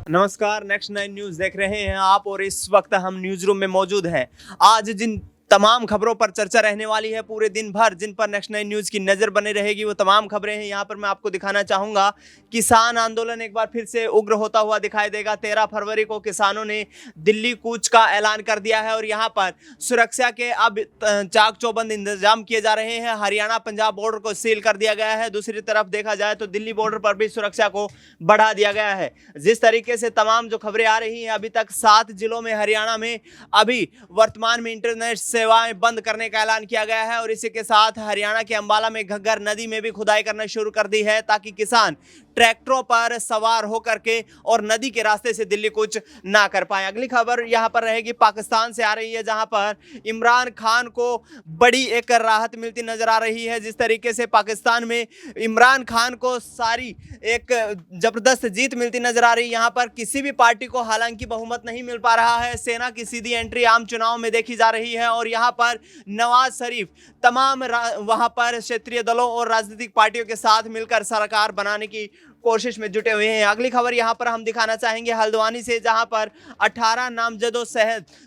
नमस्कार, next 9 news देख रहे हैं आप और इस वक्त हम न्यूज रूम में मौजूद हैं। आज जिन तमाम खबरों पर चर्चा रहने वाली है पूरे दिन भर, जिन पर नेक्स्ट 9 न्यूज की नजर बनी रहेगी, वो तमाम खबरें हैं। यहाँ पर मैं आपको दिखाना चाहूंगा, किसान आंदोलन एक बार फिर से उग्र होता हुआ दिखाई देगा। 13 फरवरी को किसानों ने दिल्ली कूच का ऐलान कर दिया है और यहाँ पर सुरक्षा के अब चाक चौबंद इंतजाम किए जा रहे हैं। हरियाणा पंजाब बॉर्डर को सील कर दिया गया है। दूसरी तरफ देखा जाए तो दिल्ली बॉर्डर पर भी सुरक्षा को बढ़ा दिया गया है। जिस तरीके से तमाम जो खबरें आ रही हैं, अभी तक 7 जिलों में हरियाणा में अभी वर्तमान में इंटरनेट सेवाएं बंद करने का ऐलान किया गया है और इसी के साथ हरियाणा के अंबाला में घग्गर नदी में भी खुदाई करना शुरू कर दी है, ताकि किसान ट्रैक्टरों पर सवार होकर के और नदी के रास्ते से दिल्ली कूच ना कर पाए। अगली खबर यहां पर रहेगी, पाकिस्तान से आ रही है, जहां पर इमरान खान को बड़ी एक राहत मिलती नजर आ रही है। जिस तरीके से पाकिस्तान में इमरान खान को सारी एक जबरदस्त जीत मिलती नजर आ रही है। यहां पर किसी भी पार्टी को हालांकि बहुमत नहीं मिल पा रहा है। सेना की सीधी एंट्री आम चुनाव में देखी जा रही है और यहां पर नवाज शरीफ तमाम वहां पर क्षेत्रीय दलों और राजनीतिक पार्टियों के साथ मिलकर सरकार बनाने की कोशिश में जुटे हुए हैं। अगली खबर यहां पर हम दिखाना चाहेंगे हल्द्वानी से, जहां पर 18 नामजदों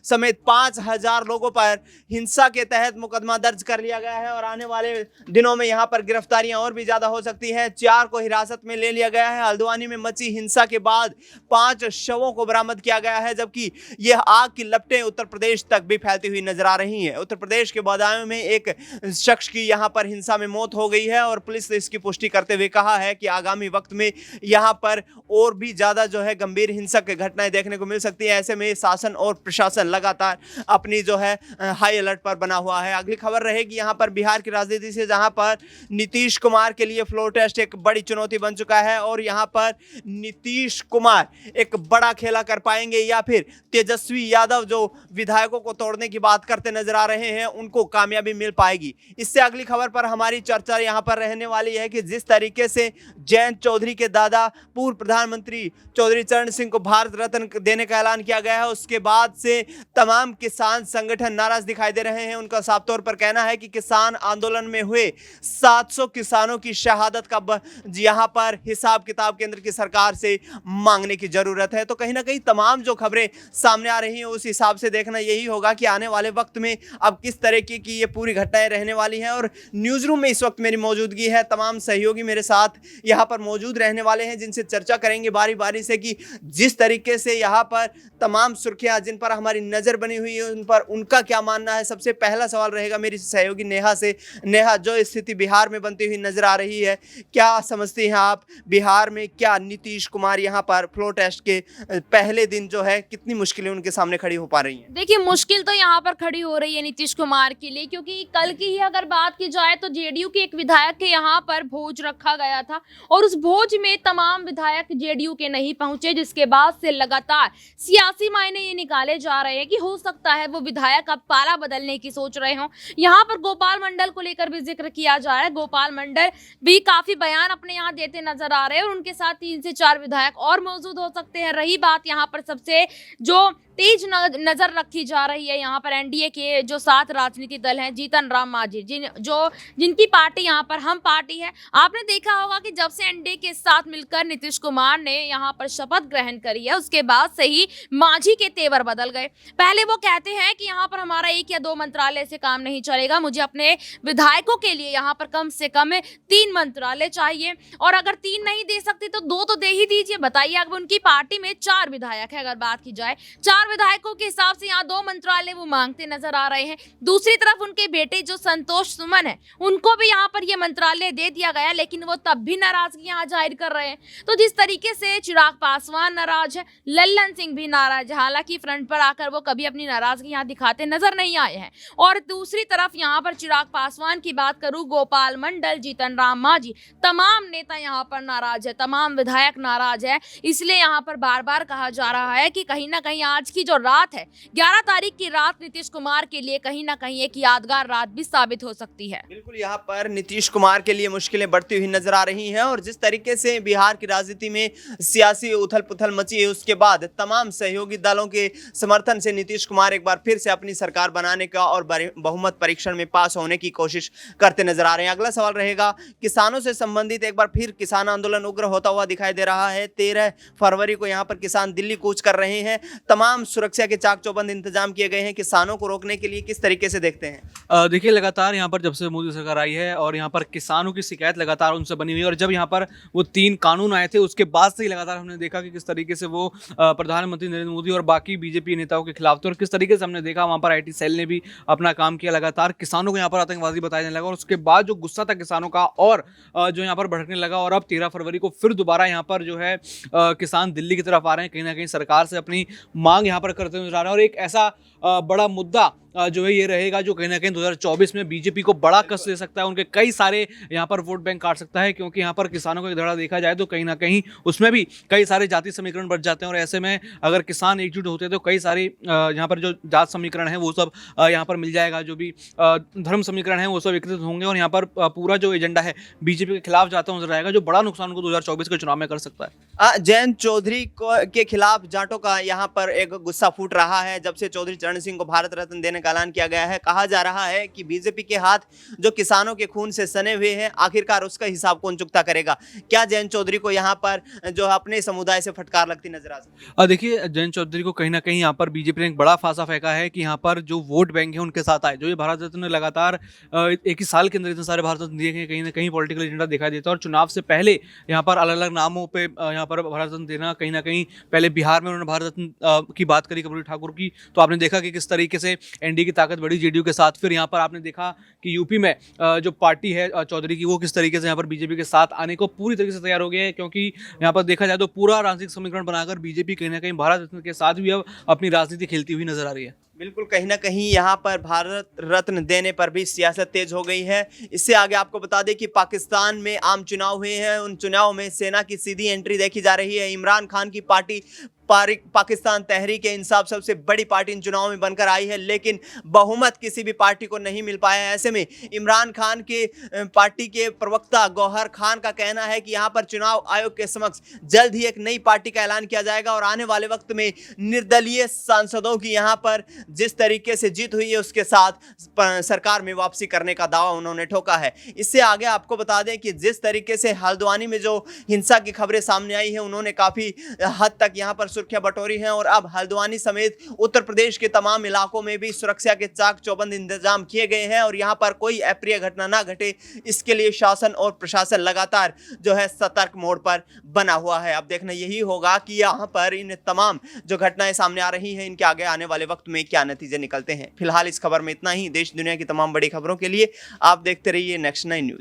समेत 5000 लोगों पर हिंसा के तहत मुकदमा दर्ज कर लिया गया है और आने वाले दिनों में यहां पर गिरफ्तारियां और भी ज्यादा हो सकती है। 4 को हिरासत में ले लिया गया है। हल्द्वानी में मची हिंसा के बाद 5 शवों को बरामद किया गया है, जबकि यह आग की लपटें उत्तर प्रदेश तक भी फैलती हुई नजर आ रही है। उत्तर प्रदेश के बदायूं में एक शख्स की यहां पर हिंसा में मौत हो गई है और पुलिस ने इसकी पुष्टि करते हुए कहा है कि आगामी वक्त में यहां पर और भी ज्यादा जो है गंभीर हिंसक घटनाएं देखने को मिल सकती है। ऐसे में शासन और प्रशासन लगातार अपनी जो है हाई अलर्ट पर बना हुआ है। अगली खबर रहेगी यहां पर बिहार की राजनीति से, जहां पर नीतीश कुमार के लिए फ्लोर टेस्ट एक बड़ी चुनौती बन चुका है और यहां पर नीतीश कुमार एक बड़ा खेला कर पाएंगे या फिर तेजस्वी यादव जो विधायकों को तोड़ने की बात करते नजर आ रहे हैं उनको कामयाबी मिल पाएगी। इससे अगली खबर पर हमारी चर्चा यहां पर रहने वाली है कि जिस तरीके से जयंत चौधरी के दादा पूर्व प्रधानमंत्री चौधरी चरण सिंह को भारत रत्न देने का ऐलान किया गया है, उसके बाद से तमाम किसान संगठन नाराज दिखाई दे रहे हैं। उनका साफ तौर पर कहना है कि किसान आंदोलन में हुए 700 किसानों की शहादत का यहां पर हिसाब किताब केंद्र की सरकार से मांगने की जरूरत है। तो कहीं ना कहीं तमाम जो खबरें सामने आ रही हैं उस हिसाब से देखना यही होगा कि आने वाले वक्त में अब किस तरीके की ये पूरी घटनाएं रहने वाली हैं। और न्यूज रूम में इस वक्त मेरी मौजूदगी है, तमाम सहयोगी मेरे साथ यहां पर मौजूद रहने वाले हैं, जिनसे चर्चा करेंगे बारी बारी से कि जिस तरीके से यहां पर तमाम सुर्खियां जिन पर हमारी नजर बनी हुई है उन पर उनका क्या मानना है। सबसे पहला सवाल रहेगा मेरी सहयोगी नेहा से। नेहा, जो स्थिति बिहार में बनती हुई नजर आ रही है, क्या समझती हैं आप बिहार में क्या नीतीश कुमार यहां पर फ्लोर टेस्ट के पहले दिन जो है कितनी मुश्किलें उनके सामने खड़ी हो पा रही हैं? देखिए, मुश्किल तो यहाँ पर खड़ी हो रही है नीतीश कुमार के लिए, क्योंकि कल की ही अगर बात की जाए तो जेडीयू के एक विधायक के यहाँ पर भोज रखा गया था और उस भोज में तमाम विधायक जेडीयू के नहीं पहुंचे, जिसके बाद से लगातार सियासी मायने ये निकाले जा रहे हैं कि हो सकता है वो विधायक अब पाला बदलने की सोच रहे हों। यहाँ पर गोपाल मंडल को लेकर भी जिक्र किया जा रहा है। गोपाल मंडल भी काफी बयान अपने यहाँ देते नजर आ रहे हैं और उनके साथ 3 से 4 विधायक और मौजूद हो सकते हैं। रही बात यहाँ पर सबसे जो तेज नजर रखी जा रही है, यहाँ पर एनडीए के जो 7 राजनीतिक दल हैं, जीतन राम मांझी जिनकी पार्टी यहाँ पर हम पार्टी है। आपने देखा होगा कि जब से एनडीए के साथ मिलकर नीतीश कुमार ने यहाँ पर शपथ ग्रहण करी है, उसके बाद से ही मांझी के तेवर बदल गए। पहले वो कहते हैं कि यहाँ पर हमारा 1 या 2 मंत्रालय से काम नहीं चलेगा, मुझे अपने विधायकों के लिए यहाँ पर कम से कम 3 मंत्रालय चाहिए और अगर 3 नहीं दे सकते तो 2 तो दे ही दीजिए। बताइए, अब उनकी पार्टी में 4 विधायक है, अगर बात की जाए 4 विधायकों के हिसाब से यहाँ 2 मंत्रालय वो मांगते नजर आ रहे हैं। दूसरी तरफ उनके बेटे जो संतोष सुमन है, उनको भी यहाँ पर ये मंत्रालय दे दिया गया, लेकिन वो तब भी नाराजगी यहाँ जाहिर कर रहे हैं। तो जिस तरीके से चिराग पासवान नाराज है, लल्लन सिंह भी नाराज है, हालांकि फ्रंट पर आकर वो कभी अपनी नाराजगी यहाँ दिखाते नजर नहीं आए हैं। और दूसरी तरफ यहाँ पर चिराग पासवान की बात करूं, गोपाल मंडल, जीतन राम मांझी, तमाम नेता यहाँ पर नाराज है, तमाम विधायक नाराज है। इसलिए यहाँ पर बार बार कहा जा रहा है कि कहीं ना कहीं आज की जो रात है, 11 तारीख की रात नीतीश कुमार के लिए कहीं ना कहीं एक यादगार रात भी साबित हो सकती है। बिल्कुल, यहाँ पर नीतीश कुमार के लिए मुश्किलें बढ़ती हुई नजर आ रही हैं और जिस तरीके से बिहार की राजनीति में सियासी उथल पुथल मची है, उसके बाद तमाम सहयोगी दलों के समर्थन से नीतीश कुमार एक बार फिर से अपनी सरकार बनाने का और बहुमत परीक्षण में पास होने की कोशिश करते नजर आ रहे हैं। अगला सवाल रहेगा किसानों से संबंधित, एक बार फिर किसान आंदोलन उग्र होता हुआ दिखाई दे रहा है। 13 फरवरी को यहाँ पर किसान दिल्ली कूच कर रहे हैं, तमाम सुरक्षा के चाक चौबंद इंतजाम किए गए हैं। किसानों को रोकने के लिए किस तरीके से देखते हैं? देखिए, लगातार यहाँ पर जब से मोदी सरकार आई है और यहाँ पर किसानों की शिकायत लगातार उनसे बनी हुई है, और जब यहाँ पर वो 3 कानून आए थे उसके बाद से ही लगातार हमने देखा कि किस तरीके से वो प्रधानमंत्री नरेंद्र मोदी और बाकी बीजेपी नेताओं के खिलाफ थे, और किस तरीके से हमने देखा वहाँ पर आईटी सेल ने भी अपना काम किया। लगातार किसानों को यहाँ पर आतंकवादी बताया जाने लगा, और उसके बाद जो गुस्सा था किसानों का और जो यहाँ पर भड़कने लगा, और अब 13 फरवरी को फिर दोबारा यहाँ पर जो है किसान दिल्ली की तरफ आ रहे हैं, कहीं ना कहीं सरकार से अपनी मांग यहाँ पर करते हुए नजर आ रहे हैं। और एक ऐसा बड़ा मुद्दा जो है ये रहेगा जो कहीं ना कहीं 2024 में बीजेपी को बड़ा कष्ट दे सकता है, उनके कई सारे यहाँ पर वोट बैंक काट सकता है, क्योंकि यहाँ पर किसानों का एक धड़ा देखा जाए तो कहीं ना कहीं उसमें भी कई सारे जाति समीकरण बढ़ जाते हैं, और ऐसे में अगर किसान एकजुट होते हैं तो कई सारे यहाँ पर जो जात समीकरण है वो सब यहाँ पर मिल जाएगा, जो भी धर्म समीकरण है वो सब एकत्रित होंगे, और यहाँ पर पूरा जो एजेंडा है बीजेपी के खिलाफ जाता नजर आएगा, जो बड़ा नुकसान उनको 2024 के चुनाव में कर सकता है। जयंत चौधरी के खिलाफ जाटों का यहाँ पर एक गुस्सा फूट रहा है। जब से चौधरी चरण सिंह को भारत रत्न देने का ऐलान किया गया है, कहा जा रहा है कि बीजेपी के हाथ जो किसानों के खून से सने हुए हैं, आखिरकार उसका हिसाब कौन चुकता करेगा? क्या जयंत चौधरी को यहाँ पर जो अपने समुदाय से फटकार लगती नजर आ सकती है? देखिए, जयंत चौधरी को कहीं ना कहीं यहाँ पर बीजेपी ने एक बड़ा फांसा फेंका है कि यहाँ पर जो वोट बैंक है उनके साथ आए। जो ये भारत रत्न लगातार एक ही साल के अंदर इतने सारे भारत रत्न दिए गए, कहीं ना कहीं पॉलिटिकल एजेंडा दिखाई देता है, और चुनाव से पहले यहाँ पर अलग अलग नामों पे यहाँ पर भारत रत्न देना, कहीं ना कहीं पहले बिहार में उन्होंने भारत रत्न की बात करी कर्पूरी ठाकुर की, तो आपने देखा कि किस तरीके से एनडीए की ताकत बढ़ी जेडीयू के साथ। फिर यहाँ पर आपने देखा कि यूपी में जो पार्टी है चौधरी की, वो किस तरीके से यहाँ पर बीजेपी के साथ आने को पूरी तरीके से तैयार हो गया है, क्योंकि यहाँ पर देखा जाए तो पूरा राजनीतिक समीकरण बनाकर बीजेपी कहीं ना कहीं भारत रत्न के साथ भी अब अपनी राजनीति खेलती हुई नजर आ रही है। बिल्कुल, कहीं ना कहीं यहाँ पर भारत रत्न देने पर भी सियासत तेज हो गई है। इससे आगे आपको बता दें कि पाकिस्तान में आम चुनाव हुए हैं, उन चुनाव में सेना की सीधी एंट्री देखी जा रही है। इमरान खान की पार्टी पाकिस्तान तहरीक इंसाफ सबसे बड़ी पार्टी इन चुनावों में बनकर आई है, लेकिन बहुमत किसी भी पार्टी को नहीं मिल पाया है। ऐसे में इमरान खान के पार्टी के प्रवक्ता गौहर खान का कहना है कि यहाँ पर चुनाव आयोग के समक्ष जल्द ही एक नई पार्टी का ऐलान किया जाएगा, और आने वाले वक्त में निर्दलीय सांसदों की यहाँ पर जिस तरीके से जीत हुई है उसके साथ सरकार में वापसी करने का दावा उन्होंने ठोका है। इससे आगे आपको बता दें कि जिस तरीके से हल्द्वानी में जो हिंसा की खबरें सामने आई है, उन्होंने काफी हद तक यहाँ पर सुर्खियां बटोरी हैं, और अब हल्द्वानी समेत उत्तर प्रदेश के तमाम इलाकों में भी सुरक्षा के चाक चौबंद इंतजाम किए गए हैं, और यहां पर कोई अप्रिय घटना ना घटे इसके लिए शासन और प्रशासन लगातार जो है सतर्क मोड पर बना हुआ है। अब देखना यही होगा कि यहां पर इन तमाम जो घटनाएं सामने आ रही हैं, इनके आगे आने वाले वक्त में क्या नतीजे निकलते हैं। फिलहाल इस खबर में इतना ही। देश दुनिया की तमाम बड़ी खबरों के लिए आप देखते रहिए नेक्स्ट 9 न्यूज।